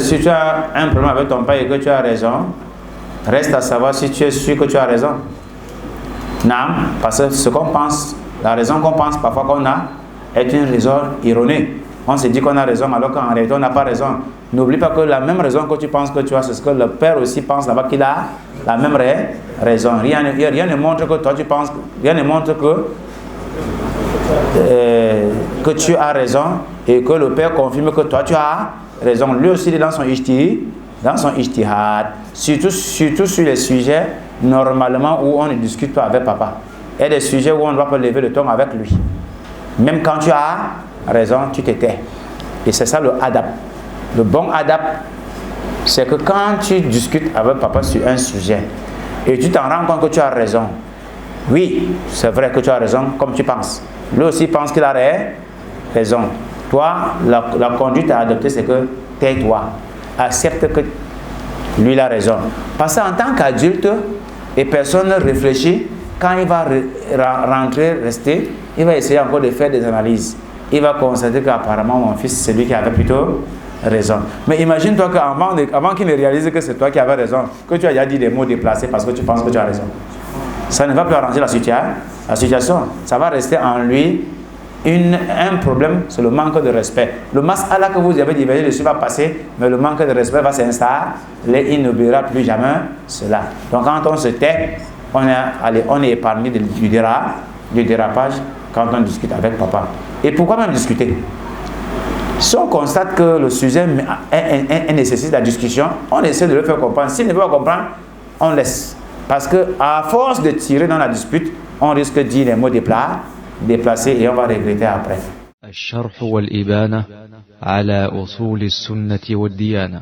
si tu as un problème avec ton père et que tu as raison, reste à savoir si tu es sûr que tu as raison. Non, parce que ce qu'on pense, la raison qu'on pense parfois qu'on a, est une raison erronée. On se dit qu'on a raison alors qu'en réalité on n'a pas raison. N'oublie pas que la même raison que tu penses que tu as, c'est ce que le père aussi pense là-bas qu'il a la même raison. Rien ne montre que toi tu penses, rien ne montre que tu as raison et que le père confirme que toi tu as raison. Lui aussi il est dans son ijtihad, surtout sur les sujets normalement où on ne discute pas avec papa. Il y a des sujets où on ne doit pas lever le ton avec lui. Même quand tu as raison, tu te tais. Et c'est ça le adab. Le bon adab, c'est que quand tu discutes avec papa sur un sujet et tu t'en rends compte que tu as raison, oui, c'est vrai que tu as raison comme tu penses. Lui aussi pense qu'il a raison. Toi, la conduite à adopter, c'est que tais-toi. Accepte que lui il a raison. Parce qu'en tant qu'adulte, et personne ne réfléchit, quand il va rester, il va essayer encore de faire des analyses. Il va constater qu'apparemment mon fils, c'est lui qui avait plutôt raison. Mais imagine-toi qu'avant qu'il ne réalise que c'est toi qui avais raison, que tu as déjà dit des mots déplacés parce que tu penses que tu as raison. Ça ne va plus arranger la situation. Ça va rester en lui un problème, c'est le manque de respect. Le mas'ala que vous avez divergé dessus va passer, mais le manque de respect va s'installer, il n'oubliera plus jamais cela. Donc quand on se tait, on est épargné du dérapage quand on discute avec papa. Et pourquoi même discuter? Si on constate que le sujet nécessite la discussion, on essaie de le faire comprendre. S'il ne veut pas comprendre, on laisse. Parce qu'à force de tirer dans la dispute, on risque de dire les mots déplacés et on va regretter après. الشرح والإبانة على أصول السنة والديانة